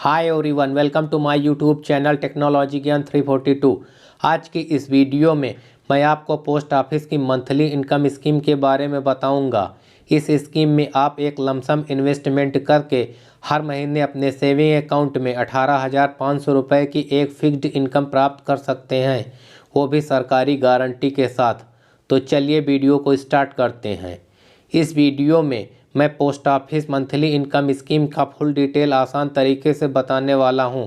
Hi everyone, welcome to my YouTube channel technology Gyan 342। आज की इस वीडियो में मैं आपको पोस्ट ऑफिस की मंथली इनकम स्कीम के बारे में बताऊंगा। इस स्कीम में आप एक लमसम इन्वेस्टमेंट करके हर महीने अपने सेविंग अकाउंट में 18,500 रुपये की एक फिक्स्ड इनकम प्राप्त कर सकते हैं, वो भी सरकारी गारंटी के साथ। तो चलिए वीडियो को स्टार्ट करते हैं। इस वीडियो में मैं post office monthly income scheme का फुल डिटेल आसान तरीके से बताने वाला हूं।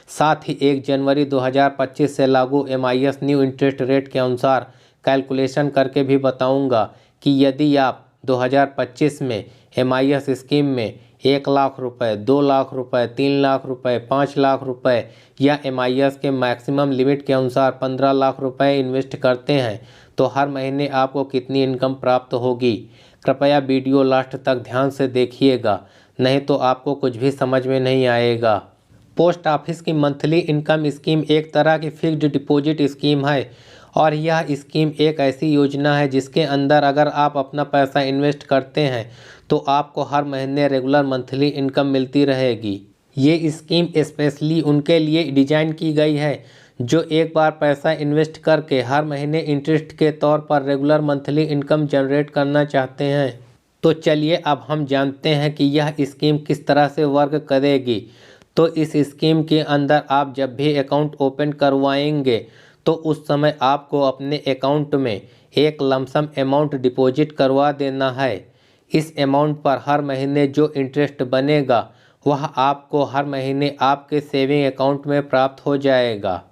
साथ ही 1 जनवरी 2025 से लागू MIS न्यू इंटरेस्ट रेट के अनुसार कैलकुलेशन करके भी बताऊंगा कि यदि आप 2025 में MIS स्कीम में 1 लाख रुपए, 2 लाख रुपए, 3 लाख रुपए, 5 लाख रुपए या MIS के मैक्सिमम लिमिट के अनुसार 15 लाख रुपए इन्वेस्ट करते हैं तो हर महीने आपको कितनी इनकम प्राप्त होगी। कृपया वीडियो लास्ट तक ध्यान से देखिएगा, नहीं तो आपको कुछ भी समझ में नहीं आएगा। पोस्ट ऑफिस की मंथली इनकम स्कीम एक तरह की फिक्स्ड डिपॉजिट स्कीम है और यह स्कीम एक ऐसी योजना है जिसके अंदर अगर आप अपना पैसा इन्वेस्ट करते हैं तो आपको हर महीने रेगुलर मंथली इनकम मिलती रहेगी। ये स्कीम स्पेशली उनके लिए डिजाइन की गई है जो एक बार पैसा इन्वेस्ट करके हर महीने इंटरेस्ट के तौर पर रेगुलर मंथली इनकम जनरेट करना चाहते हैं। तो चलिए अब हम जानते हैं कि यह स्कीम किस तरह से वर्क करेगी। तो इस स्कीम के अंदर आप जब भी अकाउंट ओपन करवाएंगे तो उस समय आपको अपने अकाउंट में एक लमसम अमाउंट डिपॉजिट करवा देना है। इस अमाउंट पर हर महीने जो इंटरेस्ट बनेगा वह आपको हर महीने आपके सेविंग अकाउंट में प्राप्त हो जाएगा।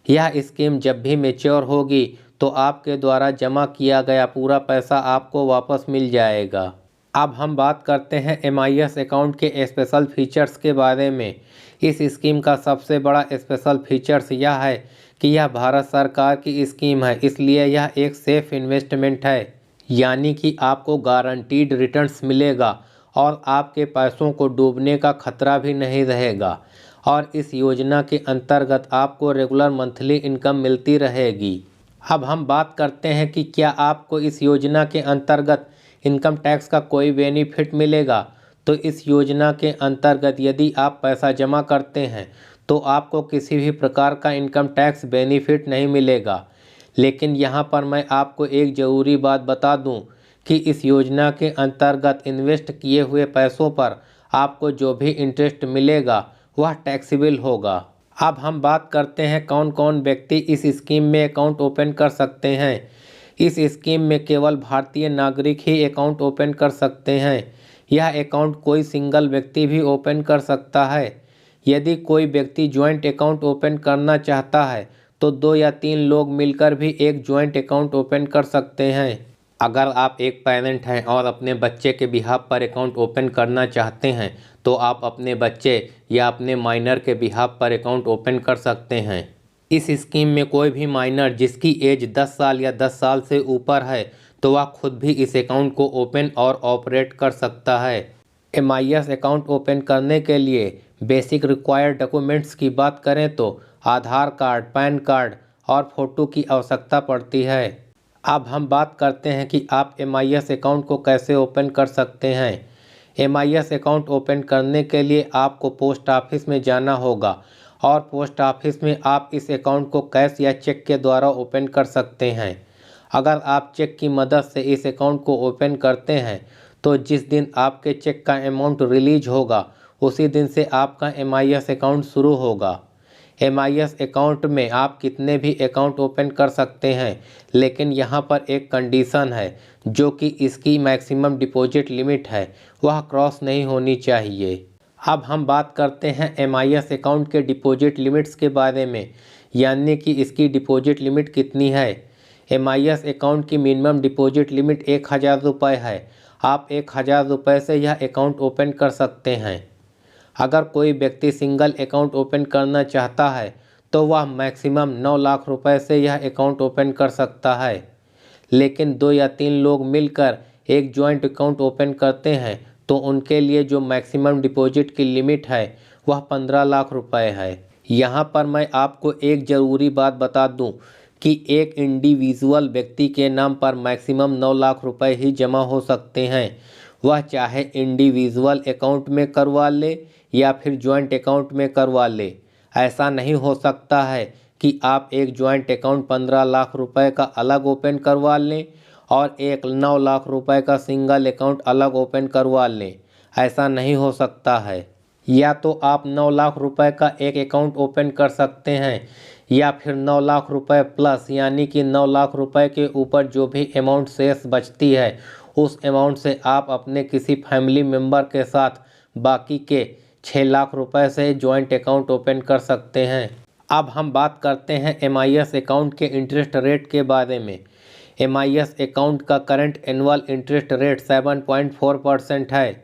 यह स्कीम जब भी मैच्योर होगी तो आपके द्वारा जमा किया गया पूरा पैसा आपको वापस मिल जाएगा। अब हम बात करते हैं MIS अकाउंट के स्पेशल फीचर्स के बारे में। इस स्कीम का सबसे बड़ा स्पेशल फीचर्स यह है कि यह भारत सरकार की स्कीम है, इसलिए यह एक सेफ इन्वेस्टमेंट है, यानी कि आपको गारंटीड रिटर्न्स मिलेगा और आपके पैसों को डूबने का खतरा भी नहीं रहेगा। और इस योजना के अंतर्गत आपको रेगुलर मंथली इनकम मिलती रहेगी। अब हम बात करते हैं कि क्या आपको इस योजना के अंतर्गत इनकम टैक्स का कोई बेनिफिट मिलेगा। तो इस योजना के अंतर्गत यदि आप पैसा जमा करते हैं तो आपको किसी भी प्रकार का इनकम टैक्स बेनिफिट नहीं मिलेगा। लेकिन यहाँ पर मैं आपको एक ज़रूरी बात बता दूँ कि इस योजना के अंतर्गत इन्वेस्ट किए हुए पैसों पर आपको जो भी इंटरेस्ट मिलेगा वह टैक्सेबल होगा। अब हम बात करते हैं कौन कौन व्यक्ति इस स्कीम में अकाउंट ओपन कर सकते हैं। इस स्कीम में केवल भारतीय नागरिक ही अकाउंट ओपन कर सकते हैं। यह अकाउंट कोई सिंगल व्यक्ति भी ओपन कर सकता है। यदि कोई व्यक्ति ज्वाइंट अकाउंट ओपन करना चाहता है तो 2 या 3 लोग मिलकर भी एक ज्वाइंट अकाउंट ओपन कर सकते हैं। अगर आप एक पेरेंट हैं और अपने बच्चे के बिहाफ पर अकाउंट ओपन करना चाहते हैं तो आप अपने बच्चे या अपने माइनर के बिहाफ पर अकाउंट ओपन कर सकते हैं। इस स्कीम में कोई भी माइनर जिसकी एज 10 साल या 10 साल से ऊपर है तो वह खुद भी इस अकाउंट को ओपन और ऑपरेट कर सकता है। MIS अकाउंट ओपन करने के लिए बेसिक रिक्वायर्ड डॉक्यूमेंट्स की बात करें तो आधार कार्ड, पैन कार्ड और फ़ोटो की आवश्यकता पड़ती है। अब हम बात करते हैं कि आप MIS अकाउंट को कैसे ओपन कर सकते हैं। MIS अकाउंट ओपन करने के लिए आपको पोस्ट ऑफिस में जाना होगा और पोस्ट ऑफिस में आप इस अकाउंट को कैश या चेक के द्वारा ओपन कर सकते हैं। अगर आप चेक की मदद से इस अकाउंट को ओपन करते हैं तो जिस दिन आपके चेक का अमाउंट रिलीज होगा उसी दिन से आपका MIS अकाउंट शुरू होगा। MIS अकाउंट में आप कितने भी अकाउंट ओपन कर सकते हैं, लेकिन यहाँ पर एक कंडीशन है जो कि इसकी मैक्सिमम डिपॉजिट लिमिट है वह क्रॉस नहीं होनी चाहिए। अब हम बात करते हैं MIS अकाउंट के डिपॉजिट लिमिट्स के बारे में, यानी कि इसकी डिपॉजिट लिमिट कितनी है। MIS अकाउंट की मिनिमम डिपॉजिट लिमिट 1,000 रुपये है। आप 1,000 रुपये से यह अकाउंट ओपन कर सकते हैं। अगर कोई व्यक्ति सिंगल अकाउंट ओपन करना चाहता है तो वह मैक्सिमम 9 लाख रुपए से यह अकाउंट ओपन कर सकता है। लेकिन 2 या 3 लोग मिलकर एक जॉइंट अकाउंट ओपन करते हैं तो उनके लिए जो मैक्सिमम डिपॉजिट की लिमिट है वह 15 लाख रुपए है। यहाँ पर मैं आपको एक ज़रूरी बात बता दूँ कि एक इंडिविजुअल व्यक्ति के नाम पर मैक्सिमम 9 लाख रुपए ही जमा हो सकते हैं। वह चाहे इंडिविजुअल अकाउंट में करवा ले या फिर जॉइंट अकाउंट में करवा ले। ऐसा नहीं हो सकता है कि आप एक जॉइंट अकाउंट 15 लाख रुपए का अलग ओपन करवा लें और एक 9 लाख रुपए का सिंगल अकाउंट अलग ओपन करवा लें। ऐसा नहीं हो सकता है। या तो आप 9 लाख रुपए का एक अकाउंट ओपन कर सकते हैं या फिर 9 लाख रुपए प्लस यानी कि 9 लाख रुपए के ऊपर जो भी अमाउंट शेष बचती है उस अमाउंट से आप अपने किसी फैमिली मेम्बर के साथ बाकी के 6 लाख रुपए से जॉइंट अकाउंट ओपन कर सकते हैं। अब हम बात करते हैं MIS अकाउंट के इंटरेस्ट रेट के बारे में। MIS अकाउंट का करंट एनुअल इंटरेस्ट रेट 7.4% है।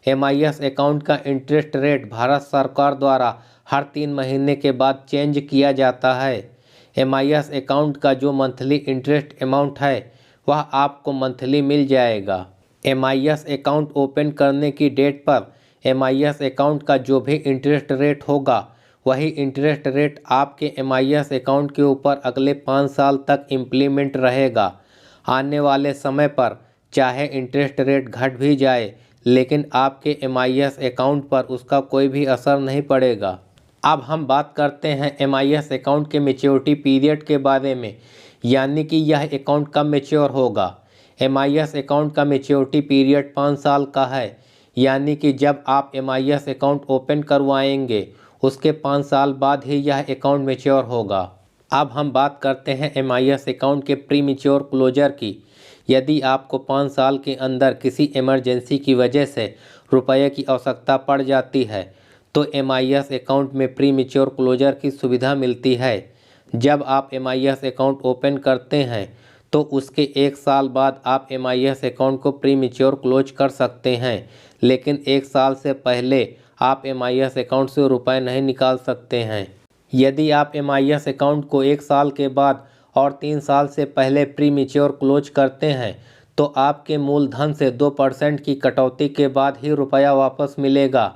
MIS अकाउंट का इंटरेस्ट रेट भारत सरकार द्वारा हर 3 महीने के बाद चेंज किया जाता है। MIS अकाउंट का जो मंथली इंटरेस्ट अमाउंट है वह आपको मंथली मिल जाएगा। MIS अकाउंट ओपन करने की डेट पर MIS अकाउंट का जो भी इंटरेस्ट रेट होगा वही इंटरेस्ट रेट आपके MIS अकाउंट के ऊपर अगले 5 साल तक इम्प्लीमेंट रहेगा। आने वाले समय पर चाहे इंटरेस्ट रेट घट भी जाए लेकिन आपके MIS अकाउंट पर उसका कोई भी असर नहीं पड़ेगा। अब हम बात करते हैं MIS अकाउंट के मैच्योरिटी पीरियड के बारे में, यानी कि यह अकाउंट कब मैच्योर होगा। MIS अकाउंट का मैच्योरिटी पीरियड 5 साल का है, यानी कि जब आप MIS अकाउंट ओपन करवाएंगे उसके 5 साल बाद ही यह अकाउंट मैच्योर होगा। अब हम बात करते हैं MIS अकाउंट के प्री मैच्योर क्लोजर की। यदि आपको 5 साल के अंदर किसी इमरजेंसी की वजह से रुपये की आवश्यकता पड़ जाती है तो MIS अकाउंट में प्री मैच्योर क्लोजर की सुविधा मिलती है। जब आप MIS अकाउंट ओपन करते हैं तो उसके 1 साल बाद आप MIS अकाउंट को प्री मैच्योर क्लोज कर सकते हैं, लेकिन 1 साल से पहले आप MIS अकाउंट से रुपए नहीं निकाल सकते हैं। यदि आप MIS अकाउंट को 1 साल के बाद और 3 साल से पहले प्री मैच्योर क्लोज करते हैं तो आपके मूलधन से 2% की कटौती के बाद ही रुपया वापस मिलेगा।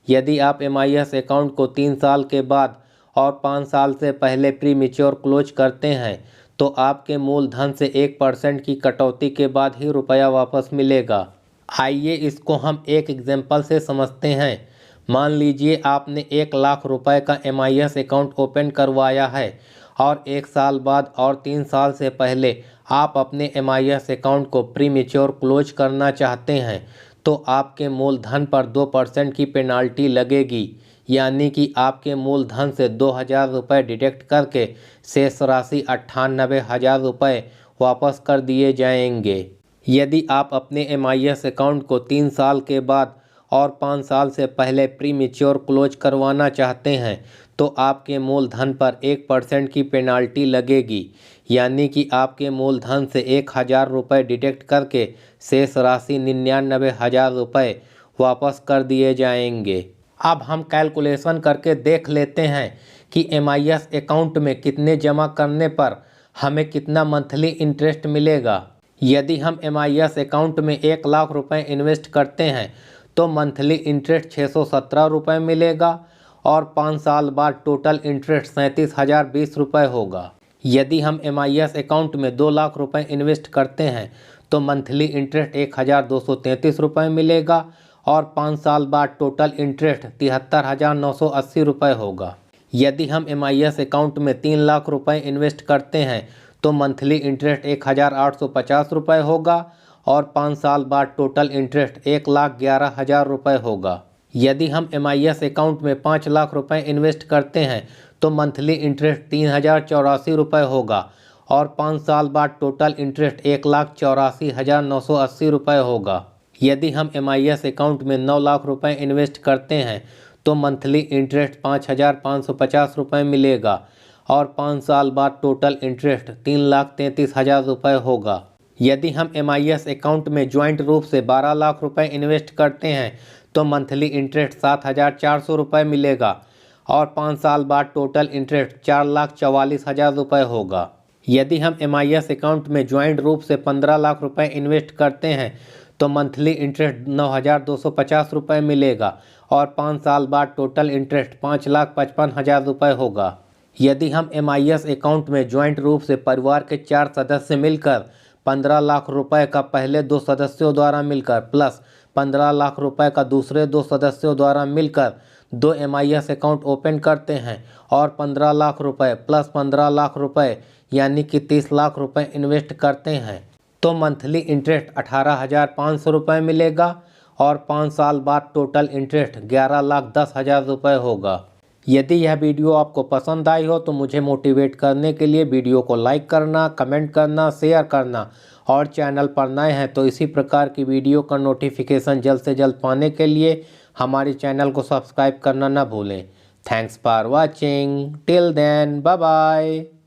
यदि आप MIS अकाउंट को 3 साल के बाद और 5 साल से पहले प्री मैच्योर क्लोज करते हैं तो आपके मूलधन से 1% की कटौती के बाद ही रुपया वापस मिलेगा। आइए इसको हम एक एग्जाम्पल से समझते हैं। मान लीजिए आपने 1 लाख रुपए का MIS अकाउंट ओपन करवाया है और 1 साल बाद और 3 साल से पहले आप अपने MIS अकाउंट को प्री मैच्योर क्लोज करना चाहते हैं तो आपके मूलधन पर 2% की पेनाल्टी लगेगी, यानी कि आपके मूलधन से 2,000 रुपये डिडक्ट करके शेष राशि 98,000 रुपये वापस कर दिए जाएंगे। यदि आप अपने MIS अकाउंट को 3 साल के बाद और 5 साल से पहले प्री मैच्योर क्लोज करवाना चाहते हैं तो आपके मूलधन पर 1% की पेनाल्टी लगेगी, यानी कि आपके मूलधन से 1,000 रुपये डिडक्ट करके शेष राशि 99,000 रुपये वापस कर दिए जाएंगे। अब हम कैलकुलेशन करके देख लेते हैं कि MIS अकाउंट में कितने जमा करने पर हमें कितना मंथली इंटरेस्ट मिलेगा। यदि हम MIS अकाउंट में 1 लाख रुपए इन्वेस्ट करते हैं तो मंथली इंटरेस्ट 617 रुपये मिलेगा और 5 साल बाद टोटल इंटरेस्ट 37,020 रुपये होगा। यदि हम MIS अकाउंट में 2 लाख रुपए इन्वेस्ट करते हैं तो मंथली इंटरेस्ट 1,233 रुपये मिलेगा और 5 साल बाद टोटल इंटरेस्ट 73,980 रुपये होगा। यदि हम MIS अकाउंट में 3 लाख रुपए इन्वेस्ट करते हैं तो मंथली इंटरेस्ट 1,850 रुपये होगा और 5 साल बाद टोटल इंटरेस्ट 1,11,000 रुपये होगा। यदि हम MIS अकाउंट में 5 लाख रुपए इन्वेस्ट करते हैं तो मंथली इंटरेस्ट 3,084 रुपये होगा और 5 साल बाद टोटल इंटरेस्ट 1,84,980 रुपये होगा। यदि हम MIS अकाउंट में 9 लाख रुपए इन्वेस्ट करते हैं तो मंथली इंटरेस्ट 5,550 रुपये मिलेगा और 5 साल बाद टोटल इंटरेस्ट 3,33,000 रुपये होगा। यदि हम MIS अकाउंट में ज्वाइंट रूप से 12 लाख रुपए इन्वेस्ट करते हैं तो मंथली इंटरेस्ट 7,400 रुपये मिलेगा और 5 साल बाद टोटल इंटरेस्ट 4,44,000 रुपये होगा। यदि हम MIS अकाउंट में ज्वाइंट रूप से 15 लाख रुपए इन्वेस्ट करते हैं तो मंथली इंटरेस्ट 9,250 रुपये मिलेगा और 5 साल बाद टोटल इंटरेस्ट 5,55,000 रुपये होगा। यदि हम MIS अकाउंट में ज्वाइंट रूप से परिवार के 4 सदस्य मिलकर 15 लाख रुपए का पहले 2 सदस्यों द्वारा मिलकर प्लस 15 लाख रुपए का दूसरे 2 सदस्यों द्वारा मिलकर 2 MIS अकाउंट ओपन करते हैं और 15 लाख रुपए प्लस 15 लाख रुपए यानी कि 30 लाख रुपए इन्वेस्ट करते हैं तो मंथली इंटरेस्ट 18,500 रुपये मिलेगा और 5 साल बाद टोटल इंटरेस्ट 11,10,000 रुपये होगा। यदि यह वीडियो आपको पसंद आई हो तो मुझे मोटिवेट करने के लिए वीडियो को लाइक करना, कमेंट करना, शेयर करना और चैनल पर नए हैं तो इसी प्रकार की वीडियो का नोटिफिकेशन जल्द से जल्द पाने के लिए हमारे चैनल को सब्सक्राइब करना ना भूलें। Thanks for watching, till then bye bye.